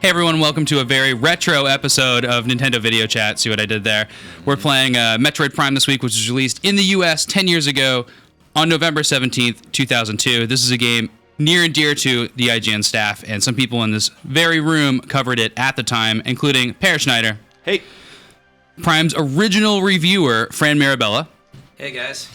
Hey everyone, welcome to a very retro episode of Nintendo Video Chat. See what I did there? We're playing Metroid Prime this week, which was released in the US 10 years ago on November 17th, 2002. This is a game near and dear to the IGN staff, and some people in this very room covered it at the time, including Per Schneider. Hey. Prime's original reviewer, Fran Mirabella. Hey guys.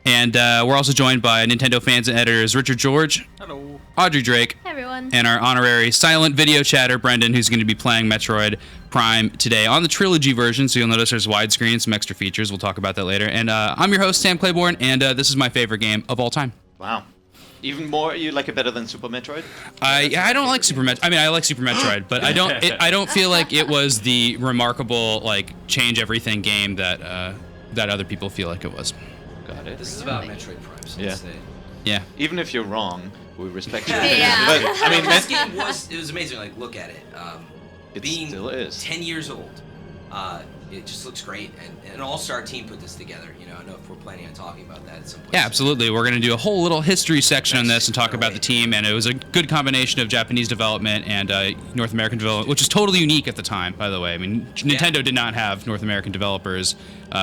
And we're also joined by Nintendo fans and editors Richard George. Hello. Audrey Drake. Hey everyone. And our honorary silent video chatter, Brendan, who's going to be playing Metroid Prime today on the Trilogy version, so you'll notice there's widescreen, some extra features. We'll talk about that later. And I'm your host, Sam Claiborne, and this is my favorite game of all time. Wow. Even more, you like it better than Super Metroid? I don't like Super Metroid. I mean, I like Super Metroid, but I don't feel like it was the remarkable, like, change everything game that other people feel like it was. Got it. This is about Metroid Prime, so let's say. Yeah. Even if you're wrong, we respect you. Yeah. But I mean, this game was amazing. Like, look at it. It Being still is. 10 years old, it just looks great, and an all-star team put this together. You know, I know if we're planning on talking about that at some point. Yeah, absolutely. We're going to do a whole little history section on this and talk about the team, and it was a good combination of Japanese development and North American development, which is totally unique at the time, by the way. I mean, Nintendo did not have North American developers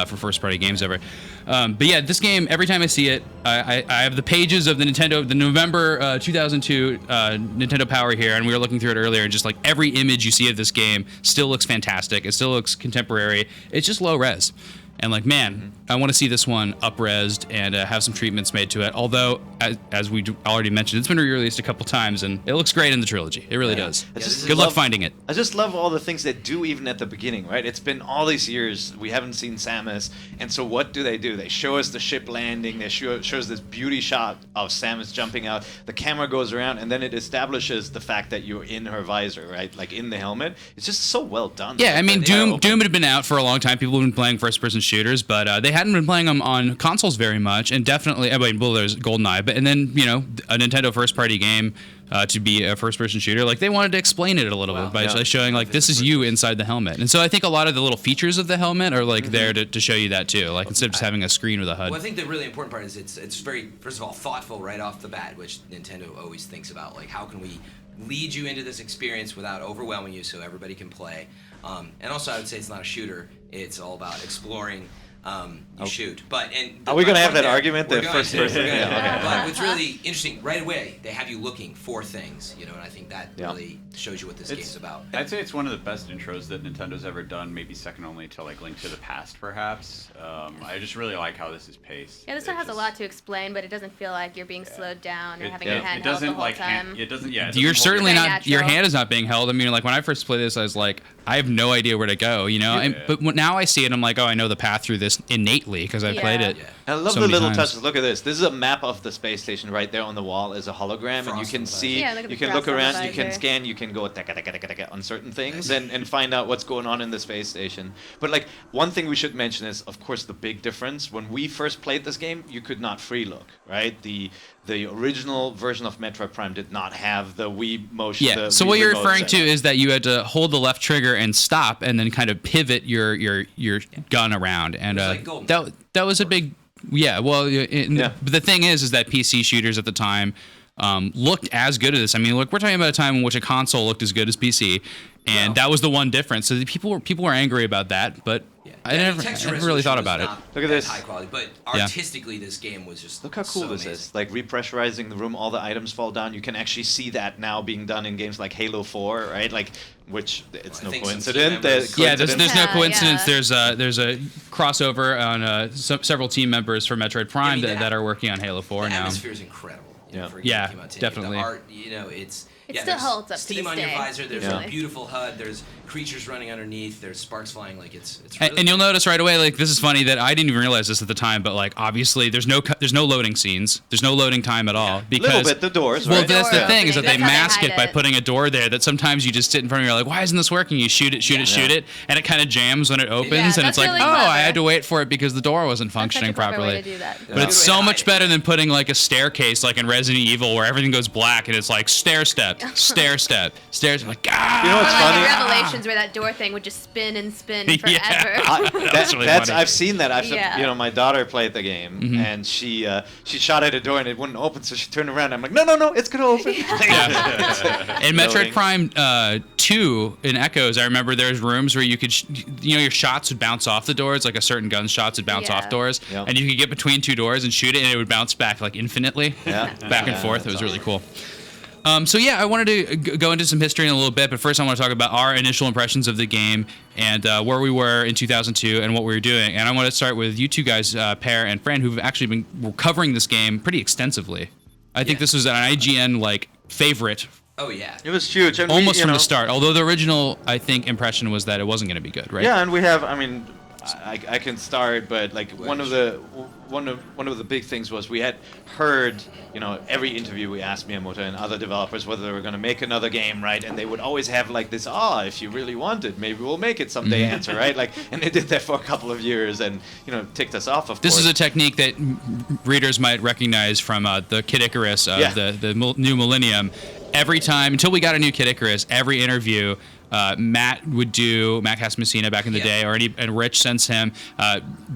for first-party games ever. But yeah, this game, every time I see it, I have the pages of the November 2002 Nintendo Power here, and we were looking through it earlier, and just like every image you see of this game still looks fantastic. It still looks contemporary. It's just low res. And like, man, I want to see this one up-resed and have some treatments made to it. Although, as we already mentioned, it's been re-released a couple times, and it looks great in the trilogy. It really does. Good luck finding it. I just love all the things they do even at the beginning, right? It's been all these years, we haven't seen Samus, and so what do? They show us the ship landing, they show us this beauty shot of Samus jumping out, the camera goes around, and then it establishes the fact that you're in her visor, right? Like in the helmet. It's just so well done. Yeah, I mean, Doom had been out for a long time. People have been playing first-person shooters, but they hadn't been playing them on consoles very much, and definitely, well, there's GoldenEye, but and then, you know, a Nintendo first-party game to be a first-person shooter, like, they wanted to explain it a little bit by showing, like, this is you inside the helmet. And so I think a lot of the little features of the helmet are, like, there to show you that, too, like, instead of just having a screen with a HUD. Well, I think the really important part is it's very, first of all, thoughtful right off the bat, which Nintendo always thinks about, like, how can we lead you into this experience without overwhelming you so everybody can play. And also, I would say it's not a shooter. It's all about exploring. You shoot, but are we gonna have that argument? The first person. But what's really interesting, right away, they have you looking for things, you know, and I think that really shows you what this game's about. I'd say it's one of the best intros that Nintendo's ever done, maybe second only to like Link to the Past, perhaps. I just really like how this is paced. Yeah, this one has a lot to explain, but it doesn't feel like you're being slowed down or having your hand held the whole time. You're certainly not. Your hand is not being held. I mean, like when I first played this, I was like, I have no idea where to go, you know. But now I see it, I'm like, oh, I know the path through this innately because I played it. I love the little touches. Look at this. This is a map of the space station right there on the wall is a hologram, and you can see, you can look around, you can scan, you can go on certain things and find out what's going on in the space station. But like one thing we should mention is, of course, the big difference. When we first played this game, you could not free look, right? The original version of Metroid Prime did not have the Wii motion. Yeah. So what you're referring to is that you had to hold the left trigger and stop, and then kind of pivot your gun around, and that was a big. Yeah, well, but the thing is that PC shooters at the time looked as good as this. I mean, look, we're talking about a time in which a console looked as good as PC, and that was the one difference. So people were angry about that, but I never really thought about it. Look at this, high quality, but artistically, this game was just look how cool this is. Like repressurizing the room, all the items fall down. You can actually see that now being done in games like Halo 4, right? Like, which it's no coincidence. There's no coincidence. There's a crossover on several team members for Metroid Prime that are working on Halo 4 now. The atmosphere is incredible. Definitely. The art, you know, it still holds up to steam this on day. your visor. There's a beautiful HUD. There's creatures running underneath. There's sparks flying. Like it's really and you'll notice right away, like this is funny that I didn't even realize this at the time, but like obviously there's no loading scenes. There's no loading time at all because little bit the doors. Well, right? that's the thing is that they mask it by it. putting a door there. That sometimes you just sit in front of you, you're like, why isn't this working? You shoot it, and it kind of jams when it opens, and it's like, really oh, clever. I had to wait for it because the door wasn't functioning properly. Way to do that. But it's so much better than putting like a staircase like in Resident Evil where everything goes black and it's like stair step. stair step, stairs. I'm like, ah! You know what's Or like funny? in Revelations, where that door thing would just spin and spin forever. Yeah. That's really funny. I've seen that. Yeah. You know, my daughter played the game, Mm-hmm. and she shot at a door and it wouldn't open, so she turned around. I'm like, no, it's gonna open. In Metroid Prime 2 in Echoes, I remember there's rooms where you could, your shots would bounce off the doors, like a certain gun shots would bounce off doors, Yeah. and you could get between two doors and shoot it, and it would bounce back like infinitely, Yeah. back and forth. It was really cool. So yeah, I wanted to go into some history in a little bit, but first I want to talk about our initial impressions of the game and where we were in 2002 and what we were doing. And I want to start with you two guys, Per and Fran, who've actually been covering this game pretty extensively. I think this was an IGN favorite. Oh yeah. It was huge, and Almost from the start. Although the original, I think, impression was that it wasn't going to be good, right? Yeah, and we have. I mean, I can start, but like one of the big things was we had heard, every interview we asked Miyamoto and other developers whether they were going to make another game, right? And they would always have like this, if you really want it, maybe we'll make it someday answer, right? Like, and they did that for a couple of years, and ticked us off. Of This course. is a technique that readers might recognize from the Kid Icarus of the new Millennium. Every time, until we got a new Kid Icarus, every interview, Matt Cass Messina back in the day, and Rich since him,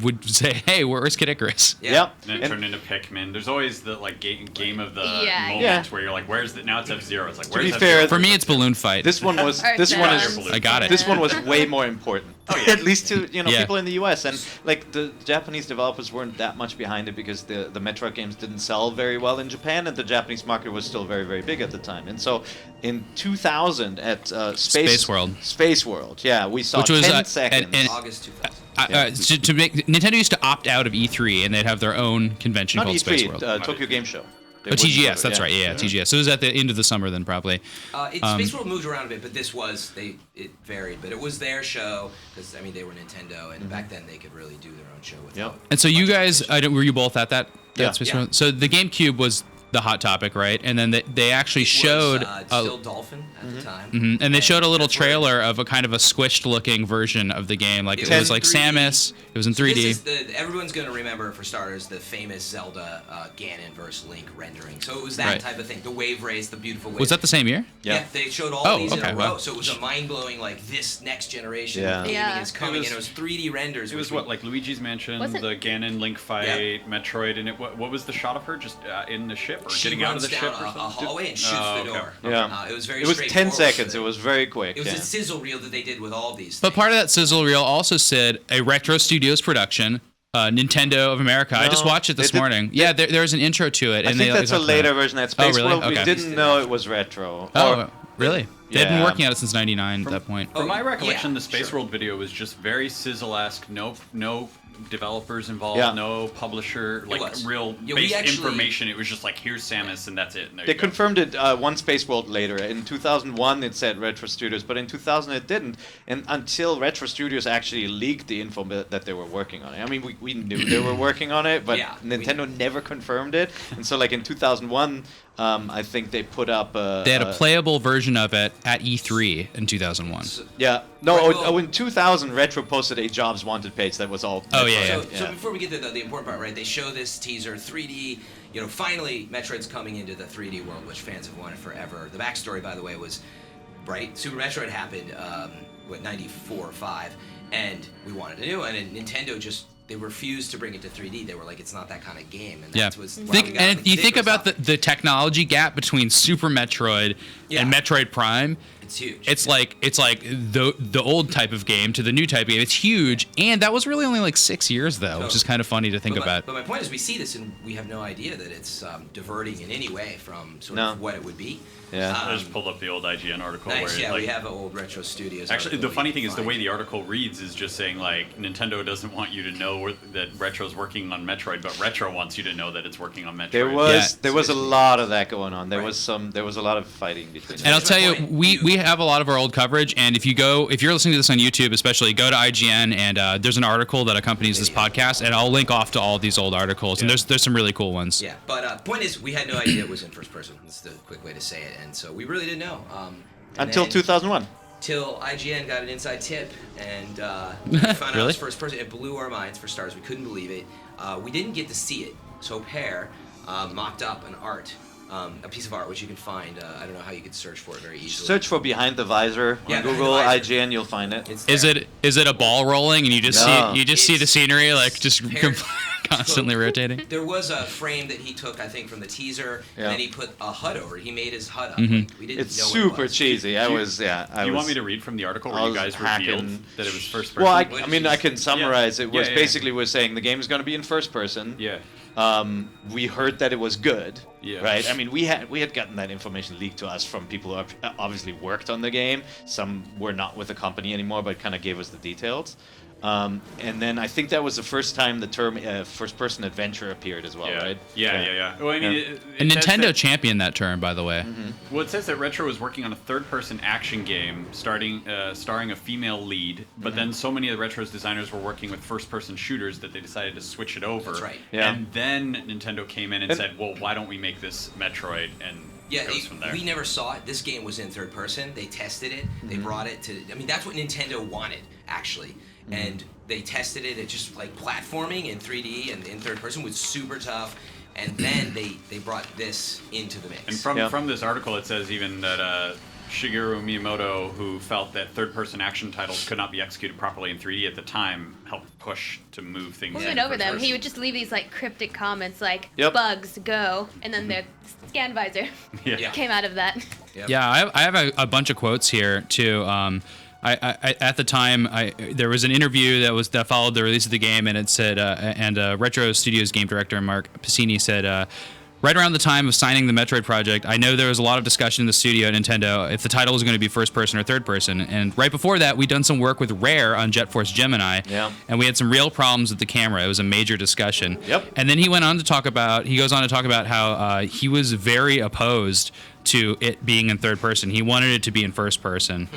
would say, hey, where's Kid Icarus? Yep. And it turned into Pikmin. There's always the game of the moment Yeah. where you're like, now it's F-Zero. It's like, To be where's fair, F-Zero? For me, it's Balloon Fight. This one was. I got it. This one was way more important. At least to Yeah. people in the U.S. And like the Japanese developers weren't that much behind it because the Metroid games didn't sell very well in Japan, and the Japanese market was still very, very big at the time. And so in 2000 at Space World, we saw which was 10 seconds. August 2000. to make Nintendo used to opt out of E3 and they'd have their own convention Not called E3, Space World. Tokyo Game Show. They Oh, wouldn't TGS, go to- that's right. Yeah, TGS. So it was at the end of the summer then, probably. Space World moved around a bit, but this was it varied. But it was their show because they were Nintendo, and back then they could really do their own show without. And so you guys, were you both at that Space Yeah. World? So the GameCube was the hot topic, right? And then they actually showed still Dolphin at the time, and they showed a little trailer of a kind of a squished looking version of the game. Like it was like 3D. Samus. It was in 3D. This is everyone's going to remember, for starters, the famous Zelda Ganon versus Link rendering. So it was that type of thing. The wave race, the beautiful wave. Was that the same year? Yeah, they showed all these in a row. wow. So it was a mind-blowing, this next generation Yeah. of gaming Yeah. is coming, and it was 3D renders. It was like Luigi's Mansion, Wasn't- the Ganon Link fight, Metroid, and what was the shot of her just in the ship or She getting out of runs the down ship or a something? hallway and shoots the okay. door. Yeah. It was very It was 10 straightforward seconds. with It was very quick. It was yeah. a sizzle reel that they did with all these But things. part of that sizzle reel also said a Retro Studios production, Nintendo of America. I just No, watched it this they did- morning. Yeah, there was an intro to it. I and think they, that's a talked about later it. version at Space really? World. Okay. We didn't know it was retro. Oh, really? They've been Yeah. working on it since '99 at that point. From my recollection, yeah, the Space sure. World video was just very sizzle-esque. No developers involved. Yeah. No publisher. Like was. real Yeah, we base actually- information. It was just like, here's Samus, and that's it. And there They you go. confirmed it one Space World later. In 2001, it said Retro Studios, but in 2000 it didn't. And until Retro Studios actually leaked the info that they were working on it. I mean, we knew they were working on it, but Yeah, Nintendo never confirmed it. And so, like in 2001, I think they put up. They had a playable version of it at E3 in 2001. Yeah. No. Right, well- in 2000, Retro posted a Jobs Wanted page that was all. Oh, yeah, Metroid. yeah. So before we get to the important part, right? They show this teaser, 3D. Finally, Metroid's coming into the 3D world, which fans have wanted forever. The backstory, by the way, was Super Metroid happened, 94 or 5, and we wanted to do it. And Nintendo they refused to bring it to 3D. They were like, it's not that kind of game. And Yeah. that was why we got And the you think Icarus about stuff. the technology gap between Super Metroid and Metroid Prime. It's huge. It's like the old type of game to the new type of game. It's huge, and that was really only like 6 years though, which is kind of funny to think about. But my point is, we see this and we have no idea that it's diverting in any way from sort of what it would be. Yeah. I just pulled up the old IGN article. Nice, where we have an old Retro Studios. Actually, article the funny we thing can is the way find. the article reads is just saying like Nintendo doesn't want you to know that Retro's working on Metroid, but Retro wants you to know that it's working on Metroid. There was a lot of that going on. There was a lot of fighting between them. And I'll tell you, point. we have a lot of our old coverage, and if you're listening to this on YouTube, especially, go to IGN, and there's an article that accompanies this podcast, and I'll link off to all these old articles, and there's some really cool ones. Yeah, but point is, we had no idea it was in first person. That's the quick way to say it, and so we really didn't know. Until 2001. Till IGN got an inside tip and we found out it Really? was first person. It blew our minds, for starters. We couldn't believe it. We didn't get to see it. So Per mocked up an art a piece of art which you can find. I don't know how you could search for it very easily. Search for Behind the Visor on Google, IGN, you'll find it. Is it a ball rolling and you just see the scenery like just constantly rotating? There was a frame that he took, I think, from the teaser, and then he put a HUD over it. He made his HUD up. Mm-hmm. Like, we didn't It's know super what it was. cheesy. Do you want me to read from the article where you guys revealed that it was first person? Well, I mean, I can summarize. It was basically we're saying the game is going to be in first person. Yeah. We heard that it was good. Yeah. Right. I mean, we had gotten that information leaked to us from people who obviously worked on the game. Some were not with the company anymore, but kind of gave us the details. And then I think that was the first time the term first-person adventure appeared as well, right? Yeah. Well, I mean, and Nintendo championed that term, by the way. Well, it says that Retro was working on a third-person action game starring a female lead, but then so many of the Retro's designers were working with first-person shooters that they decided to switch it over. That's right. Yeah. And then Nintendo came in and said, well, why don't we make this Metroid? And Yeah, it goes from there. we never saw it. This game was in third person. They tested it. They brought it to... I mean, that's what Nintendo wanted, actually. And they tested it at just like platforming in 3D and in third person was super tough. And then they brought this into the mix. And from this article, it says even that Shigeru Miyamoto, who felt that third-person action titles could not be executed properly in 3D at the time, helped push to move things. Moving over them, he would just leave these like cryptic comments like "bugs go," and then the scan visor came out of that. Yep. Yeah, I have a bunch of quotes here too. I at the time there was an interview that followed the release of the game, and it said Retro Studios game director Mark Piscini said. Right around the time of signing the Metroid project, I know there was a lot of discussion in the studio at Nintendo if the title was going to be first person or third person. And right before that, we'd done some work with Rare on Jet Force Gemini. Yeah. And we had some real problems with the camera. It was a major discussion. Yep. And then he goes on to talk about how he was very opposed to it being in third person. He wanted it to be in first person.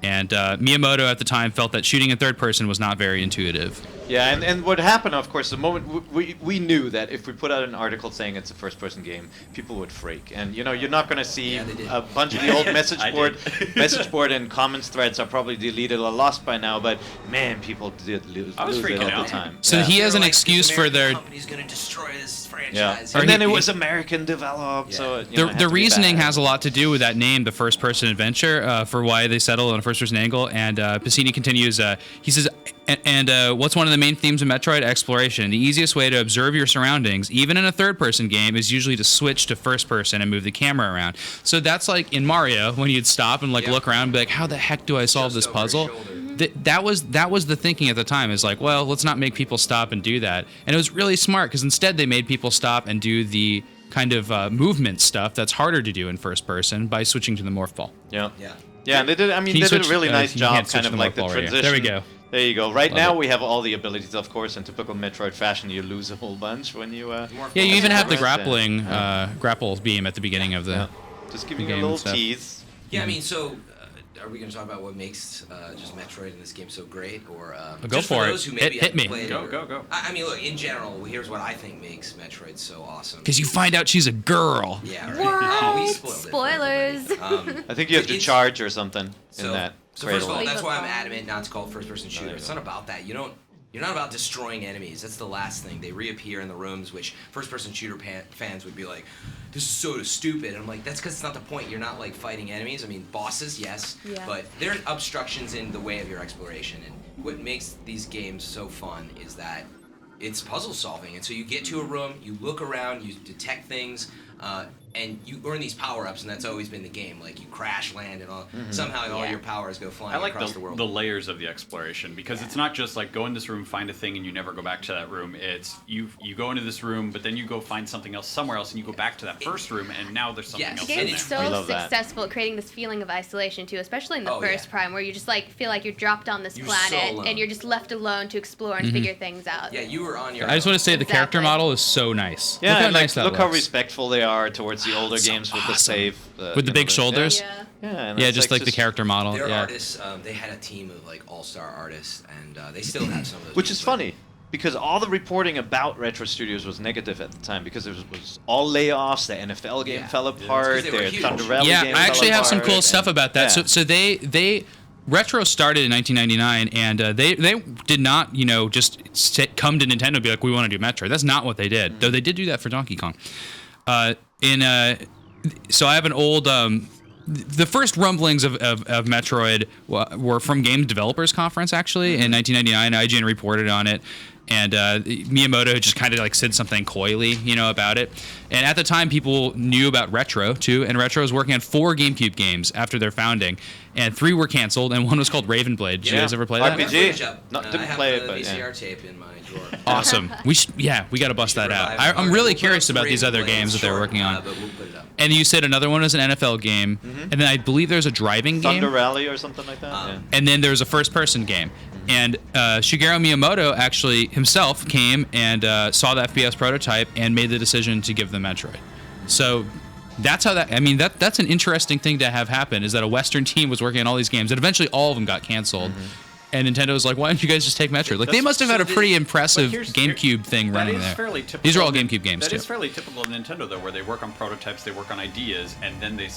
And Miyamoto at the time felt that shooting in third person was not very intuitive. Yeah, and what happened, of course, the moment we knew that if we put out an article saying it's a first-person game, people would freak. And you're not going to see a bunch of the old message board and comments threads are probably deleted or lost by now. But man, people did lose it all the time. So he has an excuse for their. Company's going to destroy this franchise. Yeah. And then it was American developed, so it had The to be reasoning bad. has a lot to do with that name, the first-person adventure, for why they settled on a first-person angle. And Piscini continues. He says, and what's one of the main themes of Metroid? Exploration. The easiest way to observe your surroundings, even in a third-person game, is usually to switch to first-person and move the camera around. So that's like in Mario when you'd stop and look around and be like, how the heck do I solve this puzzle? That was the thinking at the time. Is like, well, let's not make people stop and do that. And it was really smart because instead they made people stop and do the kind of movement stuff that's harder to do in first person by switching to the morph ball. Yeah. Yeah. Yeah, and they did. I mean, Can you they did a switch- really nice you job, can't switch kind of the like morph the ball right here. transition. There we go. There you go. Right Love now it. we have all the abilities, of course, in typical Metroid fashion. You lose a whole bunch when you. Yeah, you even have the progress. grapple beam at the beginning of the. Yeah. Just giving you a game little and stuff. tease. Yeah, I mean, so are we going to talk about what makes just Metroid in this game so great, or Go just for it. those who maybe Hit haven't me. played Go, it, go, go. I mean, look, in general, here's what I think makes Metroid so awesome. Because you find out she's a girl. Yeah, right. What? Oh, we spoiled it for Spoilers. everybody. I think you have to it's- charge or something in that. So first of all, cradle. that's why I'm Leave it adamant not to call it first-person shooter. you It's go. not about that. You're not about destroying enemies. That's the last thing. They reappear in the rooms, which first-person shooter fans would be like, "This is so stupid." And I'm like, that's because it's not the point. You're not like fighting enemies. I mean, bosses, yes, Yeah. but there are obstructions in the way of your exploration. And what makes these games so fun is that it's puzzle solving. And so you get to a room, you look around, you detect things, and you earn these power-ups, and that's always been the game. Like, you crash land, and somehow all your powers go flying I like across the world. the layers of the exploration because it's not just like go in this room, find a thing, and you never go back to that room. It's you go into this room, but then you go find something else somewhere else, and you go back to that first room, and now there's something Yes. else The in game's there. I so love that. successful at creating this feeling of isolation too, especially in the Oh, first yeah. Prime, where you just like feel like you're dropped on this You're so planet alone. and you're just left alone to explore and figure things out. Yeah, you were on your I just want to say the character Exactly. model is so nice. Yeah, look how and nice that look how looks. respectful they are towards the older games with the save. With the big shoulders? Yeah. Yeah, and Yeah, it's just like the character model. Their Yeah. artists, they had a team of like all-star artists, and they still have some of those. Which is people. funny, because all the reporting about Retro Studios was negative at the time, because it was all layoffs, the NFL game Yeah. fell Because apart, they were their huge. Thunder Rally Yeah, game I actually fell have some apart, cool stuff and- about that. yeah. So they Retro started in 1999, and they did not just come to Nintendo and be like, we want to do Metroid. That's not what they did, though they did do that for Donkey Kong. so I have an old. The first rumblings of Metroid were from Game Developers Conference, actually, in 1999. IGN reported on it, and Miyamoto just kind of like said something coyly, about it. And at the time, people knew about Retro, too, and Retro was working on 4 GameCube games after their founding, and 3 were canceled, and 1 was called Raven Blade. Did you guys ever play that? RPG. Didn't play it, but VCR tape in my drawer. Awesome. We got to bust that out. I'm really curious about these other games that they're working on. But we'll put it up. And you said another one was an NFL game, and then I believe there's a driving game. Thunder Rally or something like that. And then there's a first-person game. And Shigeru Miyamoto actually himself came and saw the FPS prototype and made the decision to give them Metroid. So that's how that's an interesting thing to have happen, is that a Western team was working on all these games, and eventually all of them got canceled. And Nintendo was like, why don't you guys just take Metroid? Like, they must have had a pretty impressive GameCube thing running there. These are all GameCube games, too. That is fairly typical of Nintendo, though, where they work on prototypes, they work on ideas, and then they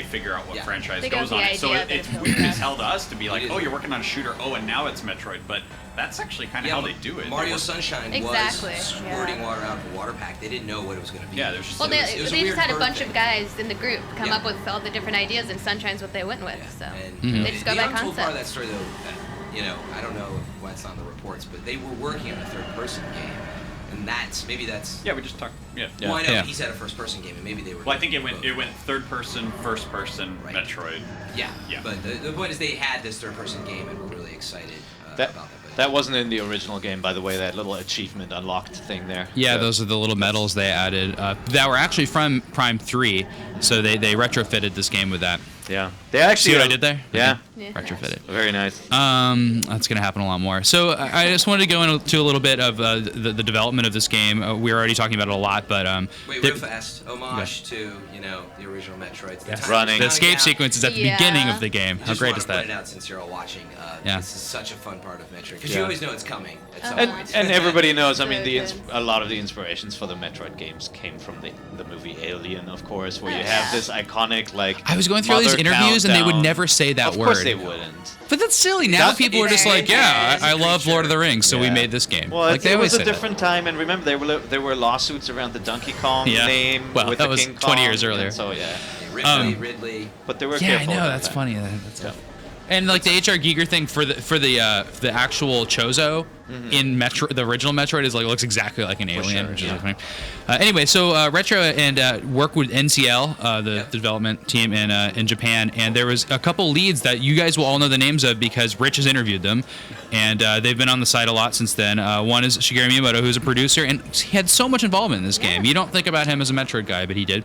figure out what franchise goes on it. So it's weird as hell to us to be like, oh, you're working on a shooter, oh, and now it's Metroid. But that's actually kind of how they do it. Mario Sunshine was squirting water out of a water pack. They didn't know what it was going to be. Yeah, there's just well, they just had a bunch of guys in the group come up with all the different ideas, and Sunshine's what they went with. So they just go by concept. The part of that story, though, I don't know what's on the reports, but they were working on a third-person game, and maybe that's. Yeah, we just talked. Yeah. Well, I know, but he said a first-person game, and maybe they were. Well, I think it went third-person, first-person, Metroid. Yeah. But the point is, they had this third-person game, and were really excited about that. That wasn't in the original game, by the way, that little achievement unlocked thing there. Yeah, those are the little medals they added that were actually from Prime 3, so they retrofitted this game with that. Yeah. They actually. See what I did there? Yeah. Retrofitted. Very nice. That's going to happen a lot more. So I just wanted to go into a little bit of the development of this game. We were already talking about it a lot, but wait, real fast. Homage to the original Metroid. The escape sequence is at the beginning of the game. How great is that? I just want to point it out, since you're all watching. This is such a fun part of Metroid, because you always know it's coming. And everybody knows. I mean, a lot of the inspirations for the Metroid games came from the movie Alien, of course, where you have this iconic I was going through all these interviews, and they would never say that word. Of course they wouldn't. But that's silly. Now people are just like, I love Lord of the Rings, so we made this game. Well, it was a different time, and remember, there were lawsuits around the Donkey Kong name with the King Kong. 20 years earlier. So Ridley. But they were I know. That's funny. That's And like the H.R. Giger thing for the actual Chozo in the original Metroid is looks exactly like an alien, which is funny. Anyway, so Retro and work with NCL, the development team in Japan, and there was a couple leads that you guys will all know the names of because Rich has interviewed them, and they've been on the site a lot since then. One is Shigeru Miyamoto, who's a producer, and he had so much involvement in this game. You don't think about him as a Metroid guy, but he did.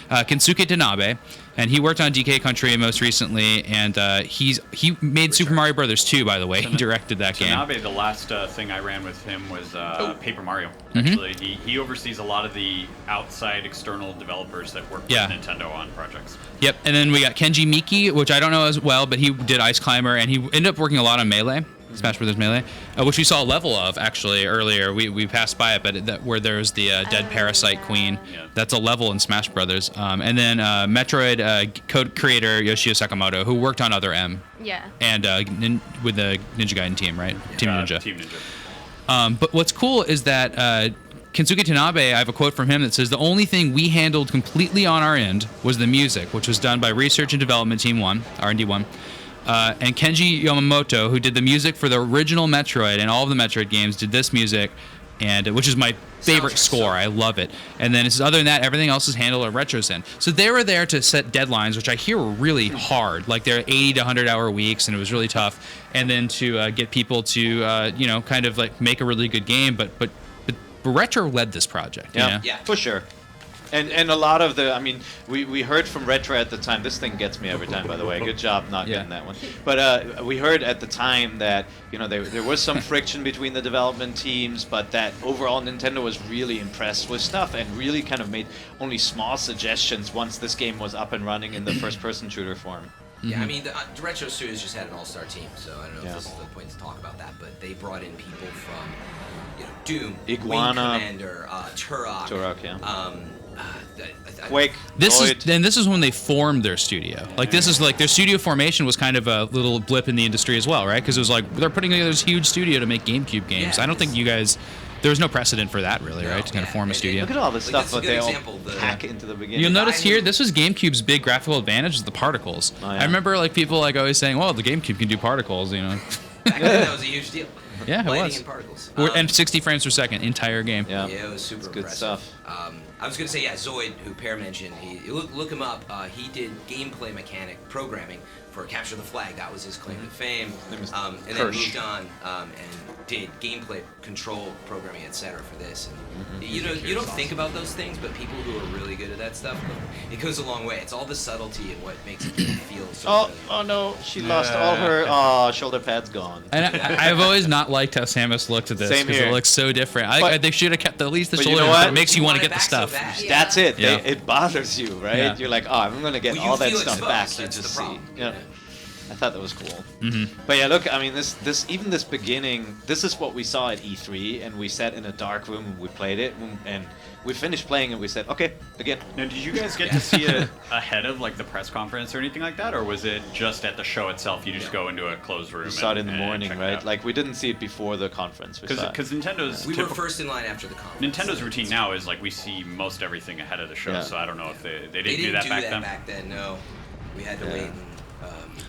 Kensuke Tanabe, and he worked on DK Country most recently, and he made Super Mario Brothers 2, by the way. He directed that game. Tanabe, the last thing I ran with him was Paper Mario. Actually, he oversees a lot of the outside external developers that work with Nintendo on projects. Yep, and then we got Kenji Miki, which I don't know as well, but he did Ice Climber, and he ended up working a lot on Melee. Smash Brothers Melee, which we saw a level of actually earlier. We passed by it, but where there's the dead parasite queen. Yeah. That's a level in Smash Brothers. And then Metroid code creator Yoshio Sakamoto, who worked on Other M. Yeah. And with the Ninja Gaiden team, right? Team Ninja. Team Ninja. But what's cool is that Kensuke Tanabe, I have a quote from him that says, "The only thing we handled completely on our end was the music, which was done by Research and Development Team 1, R&D 1. And Kenji Yamamoto, who did the music for the original Metroid and all of the Metroid games, did this music, and which is my favorite score. I love it. And then other than that, everything else is handled at Retro's end. So they were there to set deadlines, which I hear were really hard. Like they're 80 to 100-hour weeks, and it was really tough. And then to get people to kind of like make a really good game. But Retro led this project. Yeah, for sure. And a lot of we heard from Retro at the time. This thing gets me every time, by the way. Good job not getting that one. But we heard at the time that there was some friction between the development teams, but that overall Nintendo was really impressed with stuff and really kind of made only small suggestions once this game was up and running in the first-person shooter form. Yeah, I mean, the Retro Studios just had an all-star team, so I don't know if this is the point to talk about that, but they brought in people from Doom, Iguana, Wing Commander, Turok, Quake. This is when they formed their studio. Like this is like their studio formation was kind of a little blip in the industry as well, right? Because it was like they're putting together this huge studio to make GameCube games. I don't think you guys there was no precedent for that, really, right? To kind of form a studio. Look at all this stuff that they all hack into the beginning. You'll notice here, this was GameCube's big graphical advantage, is the particles. Oh, yeah. I remember like people like always saying, well, the GameCube can do particles, you know. Back then, that was a huge deal. Yeah, it Lighting was. And particles. And 60 frames per second, entire game. Yeah, it was super good stuff. I was going to say, Zoid, who Per mentioned, look him up. He did gameplay mechanic programming for Capture the Flag. That was his claim to fame. And then moved on and did gameplay control programming, etc. for this. And you don't think about those things, but people who are really good at that stuff, it goes a long way. It's all the subtlety and what makes it feel so oh no, she lost all her shoulder pads gone. And I've always not liked how Samus looked at this because it looks so different. They should have kept at least the shoulder. It makes you want to get the stuff. So that's it. Yeah. It bothers you, right? Yeah. You're like, oh, I'm gonna get all that stuff back. You just see. Yeah. I thought that was cool. But yeah, look, I mean, even this beginning, this is what we saw at E3, and we sat in a dark room and we played it, and we finished playing it. We said, okay, again. Now, did you guys get to see it ahead of like the press conference or anything like that, or was it just at the show itself? You just go into a closed room. We saw it in the morning, right? Like we didn't see it before the conference. Because Nintendo's we were first in line after the conference. Nintendo's routine now is like we see most everything ahead of the show. So I don't know if they didn't do that back then. Back then, no. We had to wait.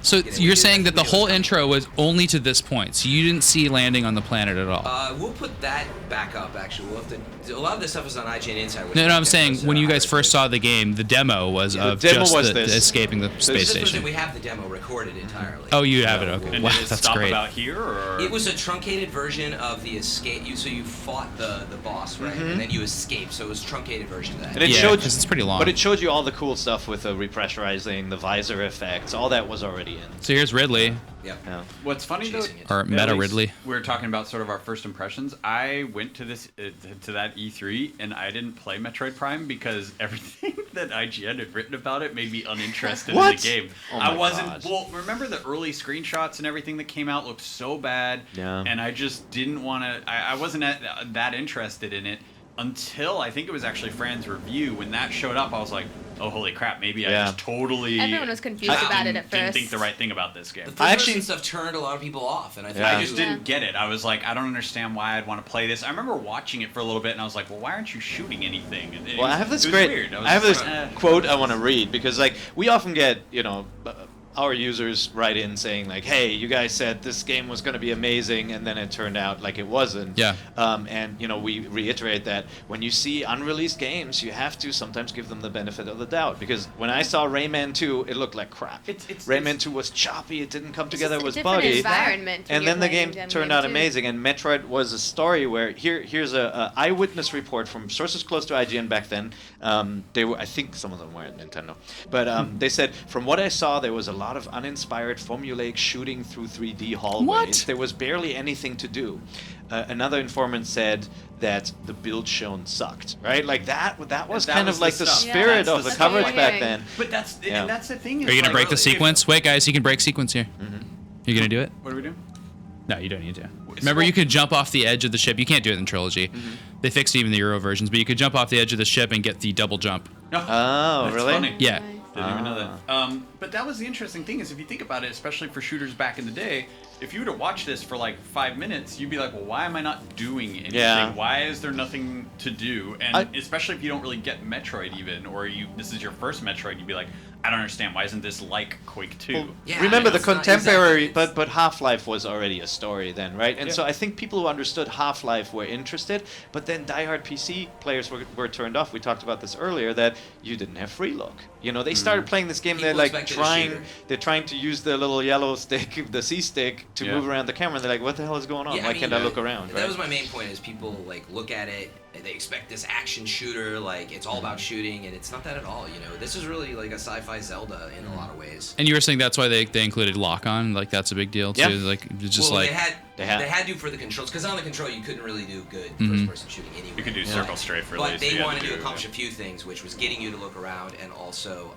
So you're saying that the whole intro was only to this point, so you didn't see landing on the planet at all? We'll put that back up, actually. We'll have to. A lot of this stuff is on IGN Insight. No, I'm saying when you guys first saw the game, the demo was escaping the space station. We have the demo recorded entirely. Oh, you have it. Okay. And wow, did it that's stop great. About here, or? It was a truncated version of the escape. So you fought the boss, right? And then you escaped. So it was a truncated version of that. And it showed because it's pretty long. But it showed you all the cool stuff with the repressurizing, the visor effects. All that was already in. So here's Ridley. Yep. Yeah. What's funny though, or Meta Ridley. We were talking about sort of our first impressions. I went to this to that E3 and I didn't play Metroid Prime because everything that IGN had written about it made me uninterested in the game. Oh I wasn't. Well, remember the early screenshots and everything that came out looked so bad, and I just didn't want to. I wasn't that interested in it until I think it was actually Fran's review. When that showed up, I was like, oh, holy crap, maybe I just totally... Everyone was confused about it at first. Didn't think the right thing about this game. The first-person stuff turned a lot of people off, and I just didn't get it. I was like, I don't understand why I'd want to play this. I remember watching it for a little bit, and I was like, well, why aren't you shooting anything? Well, I have this great... I have this quote I want to read, because like we often get, our users write in saying like, hey, you guys said this game was going to be amazing, and then it turned out like it wasn't. Yeah. And we reiterate that when you see unreleased games, you have to sometimes give them the benefit of the doubt, because when I saw Rayman 2, it looked like crap. Rayman 2 was choppy, it didn't come together, it was buggy. Environment and then the game turned out amazing, and Metroid was a story where here's a eyewitness report from sources close to IGN back then. They were, I think some of them were at Nintendo, but they said, from what I saw, there was a lot of uninspired formulaic shooting through 3D hallways. What? There was barely anything to do. Another informant said that the build shown sucked. Right, like that was kind of like the spirit of the coverage back then. But that's the thing. Are you gonna break the sequence? Wait, guys, you can break sequence here. You gonna do it? What are we doing? No, you don't need to. Remember, you could jump off the edge of the ship. You can't do it in Trilogy. They fixed even the Euro versions, but you could jump off the edge of the ship and get the double jump. Oh, really? Funny. Yeah. Didn't even know that. But that was the interesting thing, is if you think about it, especially for shooters back in the day, if you were to watch this for like 5 minutes, you'd be like, well, why am I not doing anything? Yeah. Why is there nothing to do? And especially if you don't really get Metroid even, or this is your first Metroid, you'd be like, I don't understand. Why isn't this like Quake 2? Well, remember the contemporary, but Half-Life was already a story then, right? And so I think people who understood Half-Life were interested, but then diehard PC players were turned off. We talked about this earlier, that you didn't have free look. They started playing this game, they're like trying to use the little yellow stick, the C stick, to move around the camera, and they're like, what the hell is going on? Why can't I look around? That was my main point, is people like look at it, they expect this action shooter, like it's all about shooting, and it's not that at all. This is really like a sci-fi Zelda in a lot of ways. And you were saying that's why they included lock-on, like that's a big deal too. Like it's just they had to for the controls, because on the control you couldn't really do good first-person shooting anyway. You could do circle strafe for but they wanted to accomplish a few things, which was getting you to look around, and also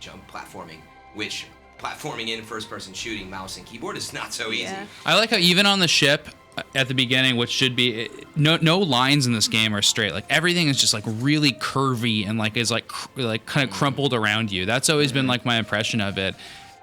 jump platforming, which platforming in first-person shooting, mouse and keyboard, is not so easy. I like how even on the ship at the beginning, which should be no lines in this game are straight. Like everything is just like really curvy and like is like kind of crumpled around you. That's always been like my impression of it.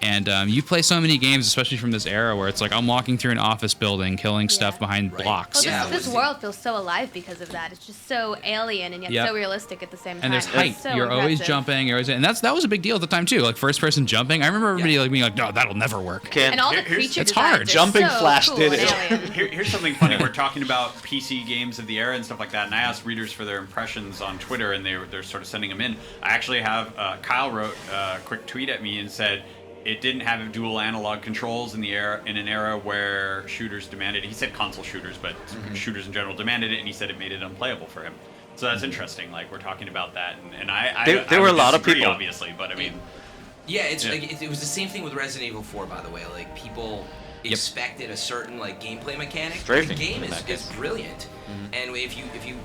And you play so many games, especially from this era, where it's like I'm walking through an office building, killing stuff behind blocks. Well, this world feels so alive because of that. It's just so alien and yet so realistic at the same time. And there's height. So you're always jumping. And that was a big deal at the time too. Like first-person jumping. I remember everybody like being like, "No, that'll never work." And all the creature it's hard. Jumping so Flash cool did it. Here's something funny. We're talking about PC games of the era and stuff like that, and I asked readers for their impressions on Twitter, and they're sort of sending them in. I actually have Kyle wrote a quick tweet at me and said, it didn't have dual analog controls in an era where shooters demanded it. He said console shooters, but shooters in general demanded it, and he said it made it unplayable for him. So that's interesting. Like, we're talking about that, and there were a lot of people, obviously, but I mean, like, it was the same thing with Resident Evil 4, by the way. Like, people expected a certain like gameplay mechanic. The game is brilliant, and if you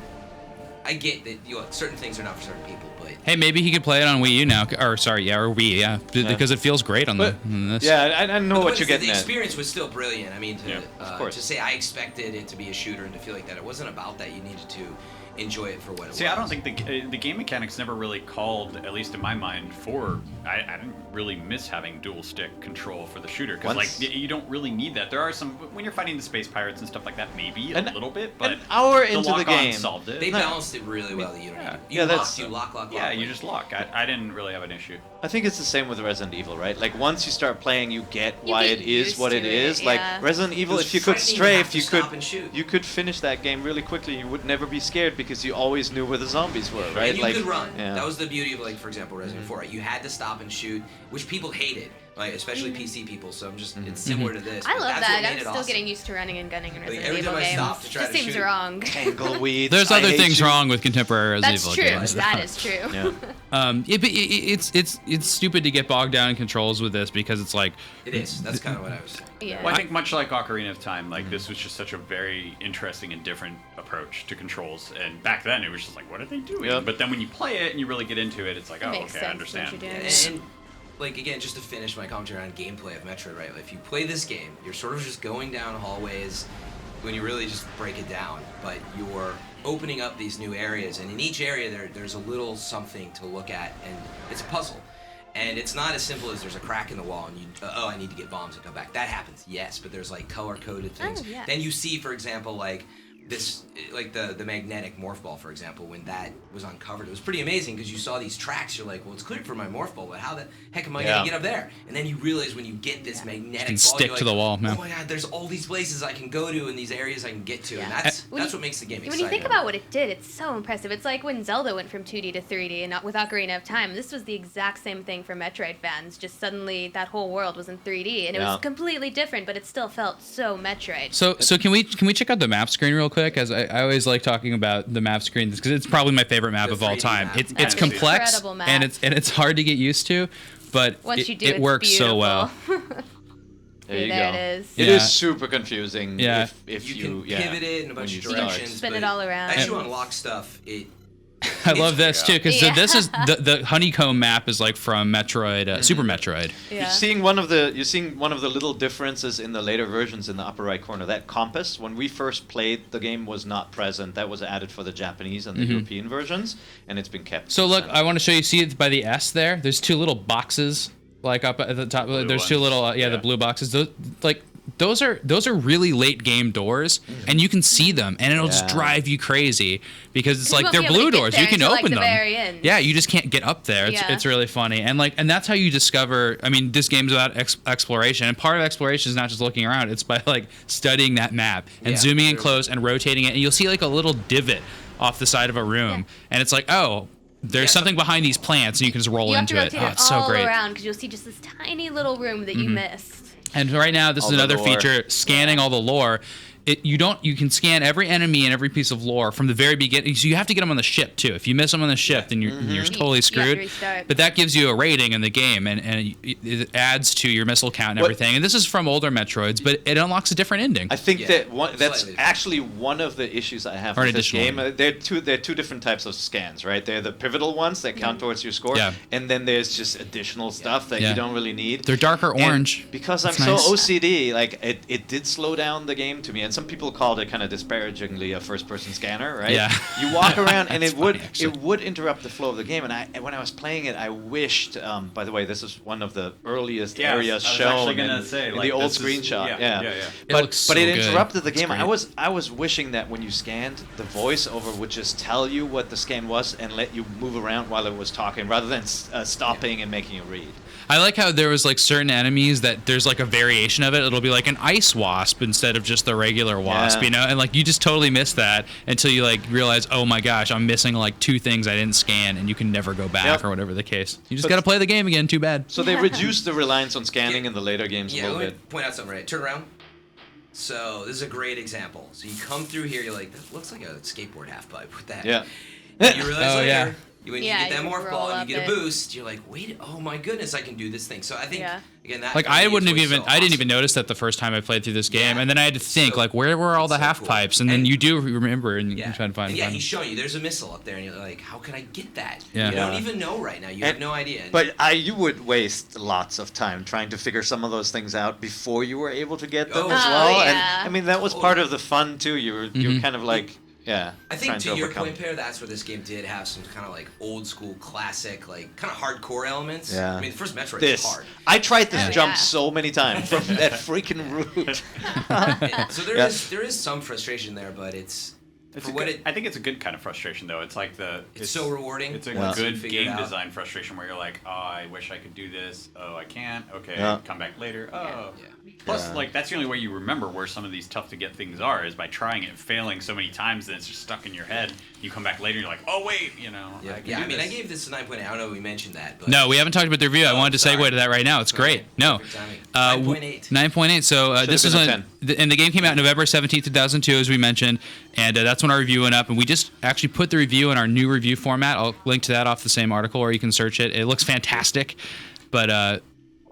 I get that certain things are not for certain people, but hey, maybe he could play it on Wii U now, or Wii, because it feels great on this. Yeah, I know what you're getting at. The experience was still brilliant. I mean, to say I expected it to be a shooter and to feel like that, it wasn't about that. You needed to enjoy it for what it was. See, I don't think the game mechanics never really called, at least in my mind, for. I didn't really miss having dual stick control for the shooter because like you don't really need that. There are some when you're fighting the space pirates and stuff like that, maybe a little bit, but an hour into the game solved it. They balanced it really well. That you don't need. You lock. Yeah, you just lock. I didn't really have an issue. I think it's the same with Resident Evil, right? Like once you start playing, you get why it is what it is. Like Resident Evil, if you could strafe, you could finish that game really quickly. You would never be scared because you always knew where the zombies were, right? And you could run. Yeah. That was the beauty of, like, for example, Resident Evil 4. Right? You had to stop and shoot, which people hated, like especially PC people. So I'm just it's similar to this. I love that. I'm still getting used to running and gunning in Resident Evil games. It just seems wrong. Tangleweeds. There's other things wrong with contemporary Resident Evil games. That is true. It's stupid to get bogged down in controls with this because it's like it is. That's kind of what I was saying. Yeah. Well, I think much like Ocarina of Time, like this was just such a very interesting and different approach to controls. And back then, it was just like, what are they doing? Yep. But then when you play it and you really get into it, it's like, oh, okay, I understand. And like again, just to finish my commentary on gameplay of Metroid, right? Like, if you play this game, you're sort of just going down hallways when you really just break it down, but you're opening up these new areas, and in each area there's a little something to look at, and it's a puzzle. And it's not as simple as there's a crack in the wall and you, I need to get bombs and come back. That happens, yes, but there's like color-coded things. Oh, yeah. Then you see, for example, like this, like the magnetic morph ball, for example, when that was uncovered, it was pretty amazing because you saw these tracks. You're like, well, it's clear for my morph ball, but how the heck am I gonna get up there? And then you realize when you get this magnetic ball, stick to the wall. Oh my god, there's all these places I can go to and these areas I can get to, and that's what makes the game exciting. When you think about what it did, it's so impressive. It's like when Zelda went from 2D to 3D, and not with Ocarina of Time. This was the exact same thing for Metroid fans. Just suddenly that whole world was in 3D, and it was completely different, but it still felt so Metroid. So can we check out the map screen real quick? As I always like talking about the map screen because it's probably my favorite map of all time. It's complex and it's hard to get used to, but once you do, it works so well. There you go. It is. It is super confusing. Yeah. If you can pivot it in a bunch of directions, spin it all around. As you unlock stuff, I love this too because this is the honeycomb map is like from Metroid, Super Metroid. Yeah. You're seeing one of the little differences in the later versions in the upper right corner. That compass, when we first played the game, was not present. That was added for the Japanese and the European versions, and it's been kept. So look, I want to show you. See it by the S there. There's two little boxes like up at the top. There's two little the blue boxes. Those are really late game doors, and you can see them, and it'll just drive you crazy because it's like they're blue doors. You can open them. Very end. Yeah, you just can't get up there. It's really funny, and that's how you discover. I mean, this game's about exploration, and part of exploration is not just looking around. It's by like studying that map and zooming in close and rotating it, and you'll see like a little divot off the side of a room, and it's like, oh, there's something behind these plants, and you can just roll into it. Oh, it's so great. All around because you'll see just this tiny little room that you missed. And right now, this is another feature, scanning all the lore. You can scan every enemy and every piece of lore from the very beginning. So you have to get them on the ship too. If you miss them on the ship, then you're totally screwed. But that gives you a rating in the game, and it adds to your missile count and everything. And this is from older Metroids, but it unlocks a different ending. I think that's actually one of the issues I have with this game. There are two different types of scans, right? They're the pivotal ones that count towards your score, and then there's just additional stuff that you don't really need. They're darker orange. And because I'm so OCD, like it did slow down the game to me. And some people called it kind of disparagingly a first-person scanner, right? Yeah. You walk around and it funny, actually. would interrupt the flow of the game. And when I was playing it, I wished. By the way, this is one of the earliest areas shown in the old screenshot. But it interrupted the game. I was wishing that when you scanned, the voiceover would just tell you what the scan was and let you move around while it was talking, rather than stopping and making you read. I like how there was like certain enemies that there's like a variation of it. It'll be like an ice wasp instead of just the regular wasp, you know? And like you just totally miss that until you like realize, oh my gosh, I'm missing like 2 things I didn't scan, and you can never go back or whatever the case. You just got to play the game again. Too bad. So they reduced the reliance on scanning in the later games a little bit. Let me point out something, right? Turn around. So this is a great example. So you come through here, you're like, that looks like a skateboard half pipe with that. Yeah. And you realize later, when you Yeah, get that you morph roll ball and up you get it. a boost, you're like, wait, oh my goodness, I can do this thing. So I think again that Like for me I is wouldn't have what's even, so I didn't awesome. even notice that the first time I played through this game, Yeah. and then I had to think So- like, where were all the it's so half cool. pipes? And then And- you do remember, and you try to find. And them. he's showing you there's a missile up there, and you're like, how can I get that? Yeah. You don't even know right now. You have no idea. But you would waste lots of time trying to figure some of those things out before you were able to get them Oh, as well. yeah. And I mean, that was part of the fun too. You were kind of like, I think trying to your overcome. point, Pear, that's where this game did have some kind of like old school classic, like kind of hardcore elements. Yeah. I mean, the first Metroid was hard. I tried this Oh, jump yeah. so many times from that freaking route. So there is some frustration there, but it's for what it. I think it's a good kind of frustration, though. It's like It's so rewarding. It's a once you good figure it game out. design frustration where you're like, oh, I wish I could do this. Oh, I can't. Okay, Yeah. come back later. Oh. Yeah. Plus, like that's the only way you remember where some of these tough to get things are is by trying it, failing so many times that it's just stuck in your head. You come back later, and you're like, oh wait, I can do I mean, this. I gave this a 9.8. I don't know if we mentioned that, but No, we haven't talked about the review. I wanted to segue sorry. to that right now. It's great. No. Perfect timing. 9.8. 9.8. So this Should've was been a and the game came out November 17th, 2002, as we mentioned, and that's when our review went up. And we just actually put the review in our new review format. I'll link to that off the same article, or you can search it. It looks fantastic. But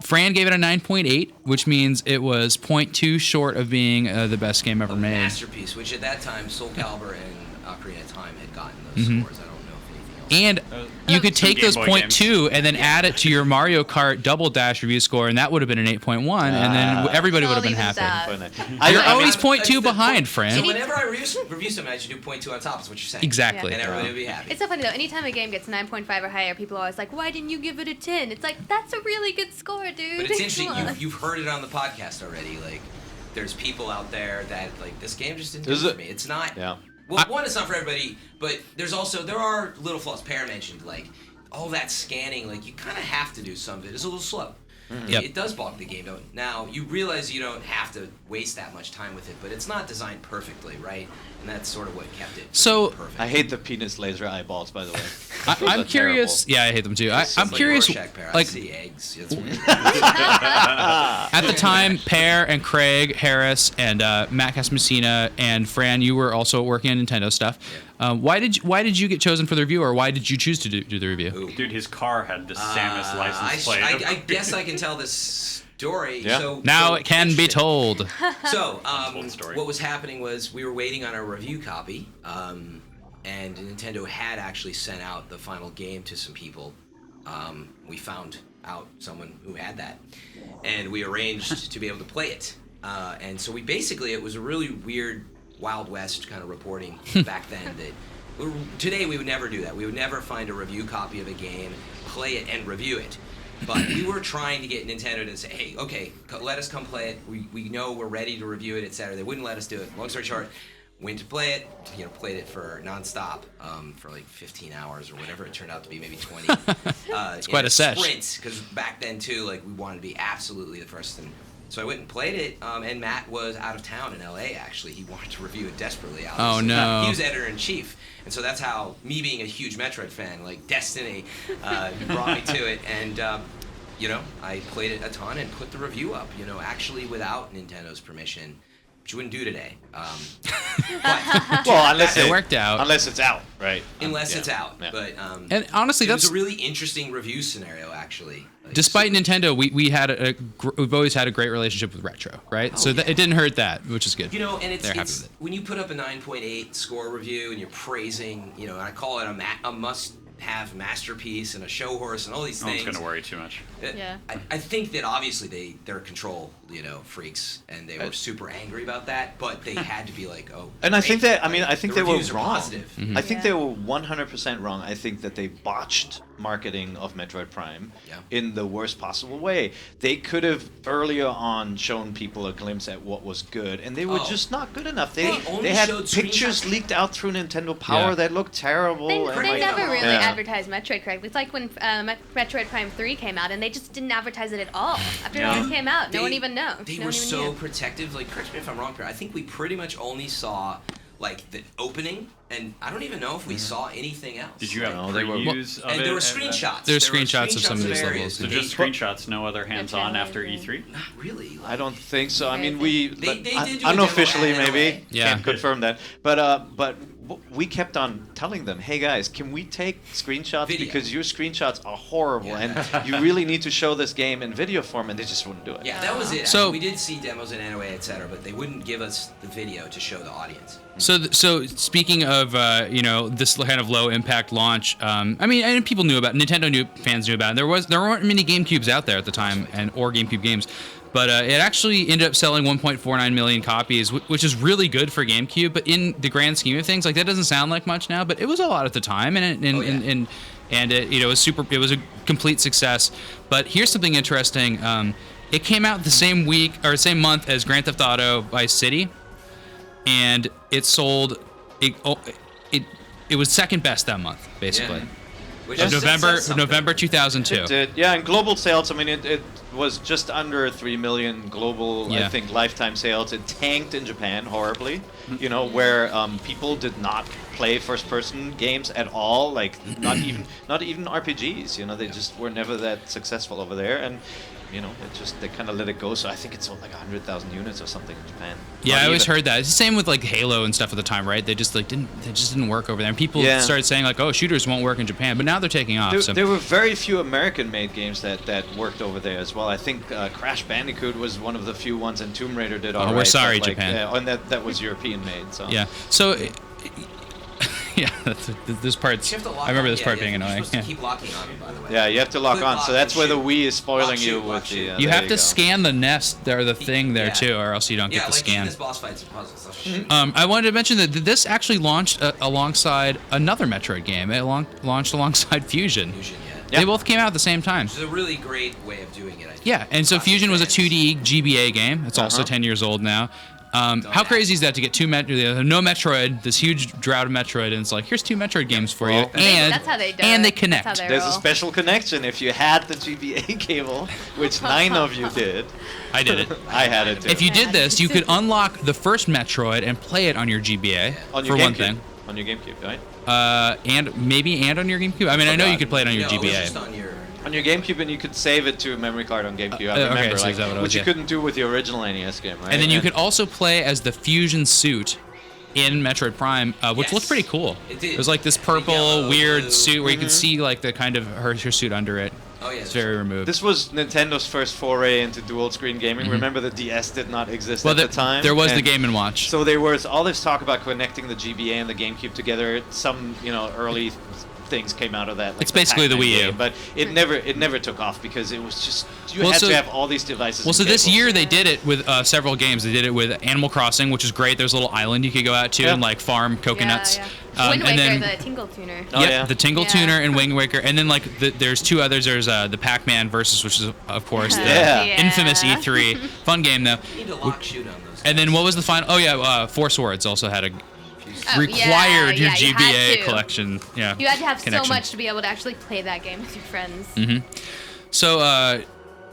Fran gave it a 9.8, which means it was 0.2 short of being the best game ever made. Masterpiece, which at that time Soul Calibur and Ocarina of Time had gotten those scores. I don't know if anything else. And you could Some take Game those Boy 0.2 and then add it to your Mario Kart Double Dash review score, and that would have been an 8.1, and then everybody would have been I'll leave happy. it at You're I mean, always I- 0.2 I- behind, Fran. So whenever I review something, I should do 0.2 on top. Is what you're saying. Exactly. And everybody will be happy. It's so funny though. Anytime a game gets 9.5 or higher, people are always like, "Why didn't you give it a 10?" It's like that's a really good score, dude. But it's interesting. Come on. You've heard it on the podcast already. Like, there's people out there that like this game just didn't do Is it it- for me. It's not. Yeah. Well, one, it's not for everybody. But there are little flaws. Pear mentioned like all that scanning. Like you kind of have to do some of it. It's a little slow. Yep. It does bog the game down. Now you realize you don't have to waste that much time with it, but it's not designed perfectly, right? And that's sort of what kept it So- perfect. I hate the penis laser eyeballs, by the way. Those I'm are curious. terrible. Yeah, I hate them too. It's I'm like curious. Rorschach, Pear. I Like see eggs. It's weird. at the time, Pear and Craig Harris and Matt Casamassina and Fran, you were also working on Nintendo stuff. Why did you get chosen for the review, or why did you choose to do the review? Ooh. Dude, his car had the Samus license plate. I guess I can tell this story. Yeah. So, Now so it can be interesting. told. So, Old story. what was happening was we were waiting on a review copy, and Nintendo had actually sent out the final game to some people. We found out someone who had that, and we arranged to be able to play it. And so it was a really weird Wild West kind of reporting back then that today we would never do that. We would never find a review copy of a game, play it, and review it. But we were trying to get Nintendo to say, hey, okay, let us come play it. We know we're ready to review it, etc. They wouldn't let us do it. Long story short, went to play it, played it for nonstop for like 15 hours or whatever it turned out to be, maybe 20. It's quite a sesh. sprint, because back then too, like we wanted to be absolutely the first. And so I went and played it, and Matt was out of town in LA. Actually, he wanted to review it desperately. Oh, no. He was editor-in-chief, and so that's how me being a huge Metroid fan, like Destiny, brought me to it, and I played it a ton and put the review up. Actually without Nintendo's permission, which you wouldn't do today. Well, unless It worked out. Unless it's out, right? Unless Yeah. it's out. Yeah. But And honestly, it was that's a really interesting review scenario, actually. Like, despite Nintendo, we've always had a great relationship with retro, right? So yeah. it didn't hurt that, which is good. And They're happy it's with it. when you put up a 9.8 score review and you're praising, and I call it a have Masterpiece and a show horse and all these No things. one's gonna worry too much. I think that obviously they're control, freaks, and they were super angry about that, but they had to be like, oh. And I think that, I think the they were reviews are wrong. positive. I think they were 100% wrong. I think that they botched marketing of Metroid Prime in the worst possible way. They could have earlier on shown people a glimpse at what was good, and they were just not good enough. They had pictures leaked out through Nintendo Power that looked terrible. They never really advertised Metroid correctly. It's like when Metroid Prime 3 came out, and they just didn't advertise it at all. After it came out, no one even knew. They were so protective. Like, correct me if I'm wrong, Pierre. I think we pretty much only saw like the opening, and I don't even know if we saw anything else. Did you have previews of it? And there were screenshots. There's screenshots of some of these levels. So just screenshots, no other hands-on after E3? Not really. I don't think so. I mean, They did do a unofficially demo ad maybe. Yeah. Can't confirm that. But we kept on telling them, hey guys, can we take screenshots because your screenshots are horrible and you really need to show this game in video form, and they just wouldn't do it. Yeah, that was it. So we did see demos in NOA, etc., but they wouldn't give us the video to show the audience. So speaking of this kind of low impact launch, and people knew about it. Fans knew about it. There weren't many GameCubes out there at the time, or GameCube games. But it actually ended up selling 1.49 million copies, which is really good for GameCube. But in the grand scheme of things, like that doesn't sound like much now, but it was a lot at the time, and it was super. It was a complete success. But here's something interesting. It came out the same week or same month as Grand Theft Auto Vice City, and it sold. It was second best that month, basically. November 2002. It did. Yeah, and global sales, it was just under 3 million global, I think, lifetime sales. It tanked in Japan horribly, where people did not play first-person games at all, like not even RPGs. They just were never that successful over there, and they kind of let it go. So I think it sold like 100,000 units or something in Japan. Yeah, I always heard that. It's the same with like Halo and stuff at the time, right? They just didn't work over there. And people started saying like, oh, shooters won't work in Japan, but now they're taking off. There were very few American-made games that worked over there as well. I think Crash Bandicoot was one of the few ones, and Tomb Raider did all right. We're sorry, Japan. And that was European-made. So yeah. So. Yeah, this part's. I remember this part being annoying. You're supposed to keep locking on, by the way. Yeah, you have to lock on. So that's where the Wii is spoiling you with the. You have to scan the nest or the thing there too, or else you don't get the scan. Yeah, like this boss fight's and puzzles. I wanted to mention that this actually launched alongside another Metroid game. It launched alongside Fusion. They both came out at the same time. It's a really great way of doing it, I think. Yeah, and so Fusion was a 2D GBA game. It's also 10 years old now. How crazy is that to get no Metroid, this huge drought of Metroid, and it's like, here's 2 Metroid games for you, and that's how they do and it. they connect. That's how they There's roll. a special connection if you had the GBA cable, which 9 of you did. I did it. I had it too. If you did this, you could unlock the first Metroid and play it on your GBA, on your for GameCube. one thing. On your GameCube, right? And on your GameCube. I mean, I know you could play it on your GBA. It was just on your GameCube, and you could save it to a memory card on GameCube. I remember, so is that what it was? which you couldn't do with the original NES game, right? And then you could also play as the Fusion suit in Metroid Prime, which looked pretty cool. It did. It was like this purple, weird suit where you could see like the kind of her suit under it. Oh yeah, it's very removed. This was Nintendo's first foray into dual screen gaming. Remember, the DS did not exist at the time. There was the Game & Watch. So there was all this talk about connecting the GBA and the GameCube together. Some early things came out of that. Like it's basically the Wii U, game, but it never took off because it was just you had to have all these devices. Well, so this year they did it with several games. They did it with Animal Crossing, which is great. There's a little island you could go out to and like farm coconuts. Wind Waker, the Tingle Tuner. The Tingle Tuner and Wind Waker, and then like there's 2 others. There's the Pac-Man Versus, which is of course the infamous E3 fun game though. You need to lock shoot on those. And then what was the final? Four Swords also had a required your GBA collection. Yeah, you had to have so much to be able to actually play that game with your friends. So,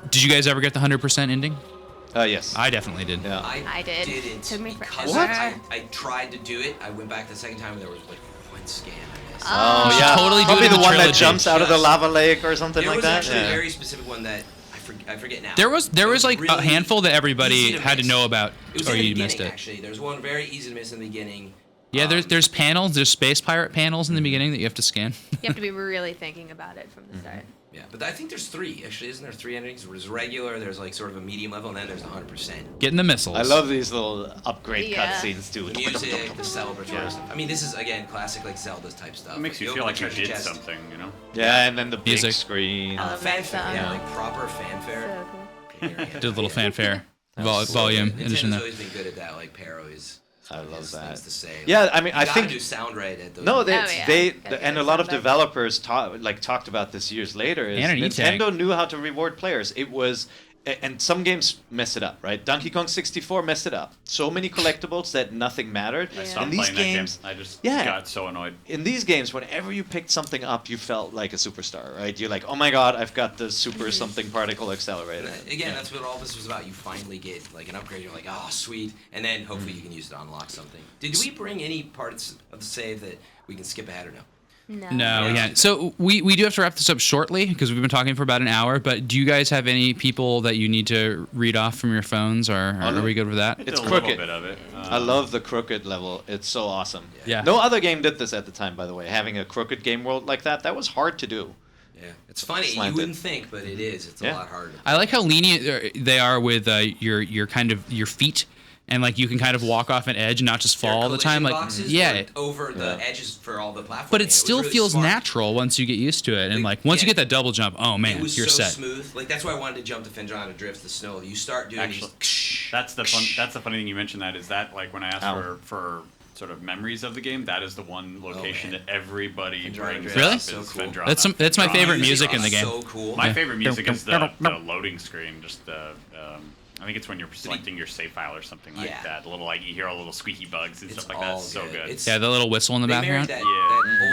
did you guys ever get the 100% ending? Yes. I definitely did. Yeah. I did. It took me forever. What? I tried to do it. I went back the second time and there was like 1 scan I missed. Oh yeah. Totally do Probably it in the one trilogy. that jumps out of the lava lake or something like that. There was actually a very specific one that I forget now. There was like really a handful that everybody had to miss. know about, It was or in the you missed beginning, it. Actually, there's one very easy to miss in the beginning. Yeah, there's panels. There's space pirate panels in the beginning that you have to scan. You have to be really thinking about it from the start. Yeah, but I think there's 3, actually. Isn't there 3 endings? There's regular, there's like sort of a medium level, and then there's 100%. Getting the missiles. I love these little upgrade cutscenes, too. The music, the celebratory stuff. I mean, this is, again, classic like Zelda type stuff. It makes you feel like you did something, you know? Yeah, and then the big music. screen. Fanfare, yeah, like proper fanfare. So cool. Did a little fanfare volume edition Nintendo's there. always been good at that, like Pero is. I love that. Things to say. Yeah, I mean, you I gotta think do sound right at those. no, moments. and a lot of developers talked about this years later. Is And an Nintendo knew how to reward players. It was, and some games mess it up, right? Donkey Kong 64 messed it up. So many collectibles that nothing mattered. I stopped In these playing games, that game. I just yeah. got so annoyed. In these games, whenever you picked something up, you felt like a superstar, right? You're like, oh my god, I've got the super something particle accelerator. Again, that's what all this was about. You finally get like an upgrade. You're like, oh, sweet, and then hopefully you can use it to unlock something. Did we bring any parts of the save that we can skip ahead or no? No, we can't. So we do have to wrap this up shortly because we've been talking for about an hour. But do you guys have any people that you need to read off from your phones, or are we good with that? It's a crooked. little bit of it. I love the crooked level. It's so awesome. Yeah. No other game did this at the time, by the way. Having a crooked game world like that was hard to do. Yeah, it's funny. Slanted. You wouldn't think, but it is. It's a lot harder. I like how lenient they are with your kind of your feet. And like you can kind of walk off an edge and not just fall all the time. Like over the edges for all the platforms. But it still feels natural once you get used to it. And like once you get that double jump, oh man, you're set. Smooth. Like that's why I wanted to jump to Fendrana Drift, the snow. You start doing that's the funny thing you mentioned. That like when I asked for sort of memories of the game, that is the one location that everybody brings really? up. So is cool. Fendrana. That's my favorite music in the game. So cool. My favorite music is the loading screen. Just the. I think it's when you're selecting your save file or something like that. The little you hear all the little squeaky bugs and stuff like that. It's so good. Yeah, the little whistle in the background. That old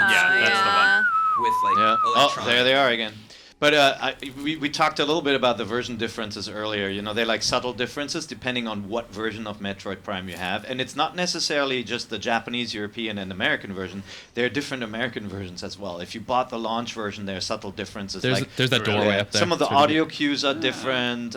that's the one. With like oh, there they are again. But we talked a little bit about the version differences earlier. You know, they're like subtle differences depending on what version of Metroid Prime you have. And it's not necessarily just the Japanese, European, and American version. There are different American versions as well. If you bought the launch version, there are subtle differences. There's that doorway up there. Some of the audio cues are different.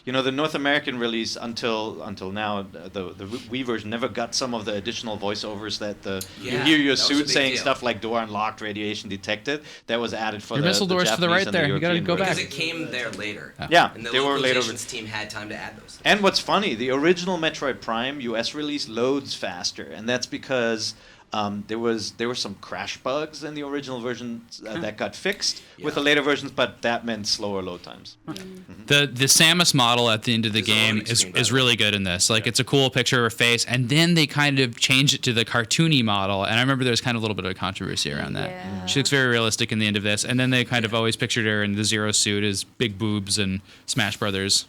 You know, the North American release until now, the Wii version never got some of the additional voiceovers that you hear your suit saying stuff like door unlocked, radiation detected. That was added for your the missile doors Japanese to the right there. You gotta go back. Because it came there later. Yeah, and the they were later. Team had time to add those things. And what's funny, the original Metroid Prime US release loads faster, and that's because there were some crash bugs in the original version that got fixed with the later versions, but that meant slower load times. The Samus model at the end of the game is really good in this. Like it's a cool picture of her face, and then they kind of changed it to the cartoony model. And I remember there's kind of a little bit of controversy around that. Yeah. She looks very realistic in the end of this, and then they kind of always pictured her in the Zero suit as big boobs and Smash Brothers.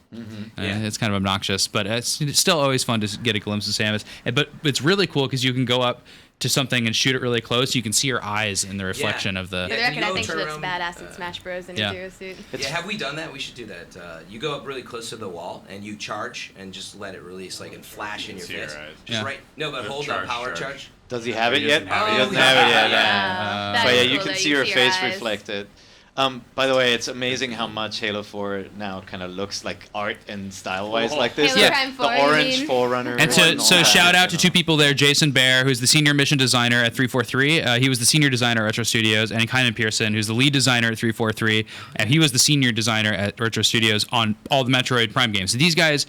It's kind of obnoxious, but it's still always fun to get a glimpse of Samus. But it's really cool because you can go up to something and shoot it really close. You can see her eyes in the reflection of the. For the record, I think she looks badass in Smash Bros. In a Zero suit. Yeah, have we done that? We should do that. You go up really close to the wall and you charge and just let it release, like and flash in your face. Just right. No, but hold the power charge. Does he have it yet? He doesn't have it yet. But yeah, you can see her face reflected. By the way, it's amazing how much Halo 4 now kind of looks like art and style-wise like this. Halo Prime 4, the orange Forerunner. And so shout out to two people there, Jason Baer, who's the senior mission designer at 343. He was the senior designer at Retro Studios, and Kynan Pearson, who's the lead designer at 343, and he was the senior designer at Retro Studios on all the Metroid Prime games. So these guys.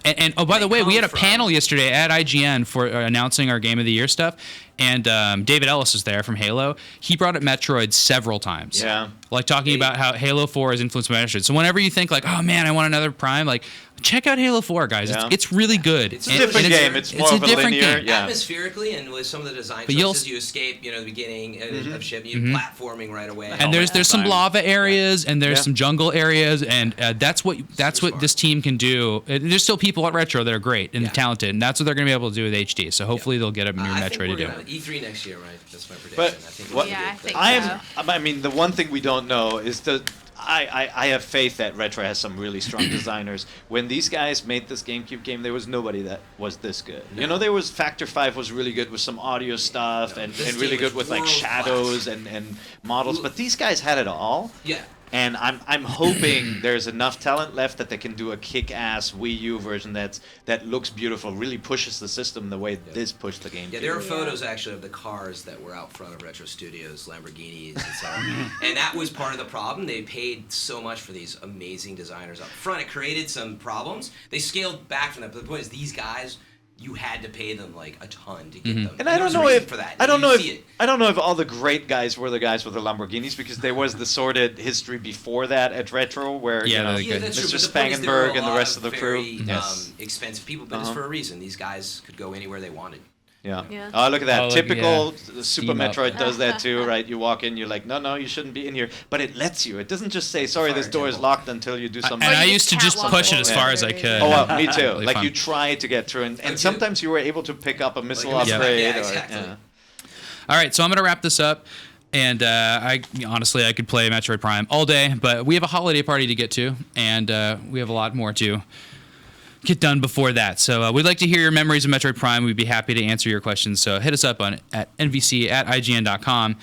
And oh, by the way, we had a panel yesterday at IGN for announcing our Game of the Year stuff, and David Ellis is there from Halo. He brought up Metroid several times. Yeah. Like talking about how Halo 4 is influenced by Metroid. So whenever you think like, oh man, I want another Prime, like check out Halo 4, guys. Yeah. It's really good. It's a different game. It's more of a linear. Yeah. Atmospherically, and with some of the design choices, you escape, the beginning of ship, platforming right away. And there's some lava areas, and there's some jungle areas, and that's what this team can do. There's still people at Retro that are great and talented, and that's what they're going to be able to do with HD. So hopefully they'll get a new Metroid to do. E3 next year, right? That's my prediction. But I think so. I mean, the one thing we don't know is I have faith that Retro has some really strong designers. When these guys made this GameCube game, there was nobody that was this good. No. There was Factor 5 was really good with some audio stuff and really good with like shadows and models. But these guys had it all. Yeah. And I'm hoping there's enough talent left that they can do a kick-ass Wii U version that looks beautiful, really pushes the system the way this pushed the game. Yeah, there are photos actually of the cars that were out front of Retro Studios, Lamborghinis, and so on. And that was part of the problem. They paid so much for these amazing designers up front. It created some problems. They scaled back from that. But the point is, these guys, you had to pay them like a ton to get them. And I don't know if I don't know if all the great guys were the guys with the Lamborghinis, because there was the sordid history before that at Retro where Mr. Spangenberg and the rest of the crew. Expensive people, but it's for a reason. These guys could go anywhere they wanted. Yeah. Oh, look at that. Typical Super Metroid does that too, right? You walk in, you're like, no, you shouldn't be in here. But it lets you. It doesn't just say, sorry, this door is locked until you do something. And I used to just push it as far as I could. Oh, well, me too. Like you try to get through, and sometimes you were able to pick up a missile upgrade. Yeah, exactly. All right, so I'm going to wrap this up. And honestly, I could play Metroid Prime all day, but we have a holiday party to get to, and we have a lot more to get done before that. So we'd like to hear your memories of Metroid Prime. We'd be happy to answer your questions. So hit us up at nvc@ign.com.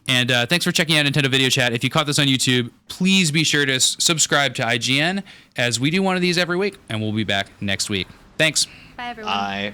And thanks for checking out Nintendo Video Chat. If you caught this on YouTube, please be sure to subscribe to IGN, as we do one of these every week, and we'll be back next week. Thanks. Bye, everyone. Bye.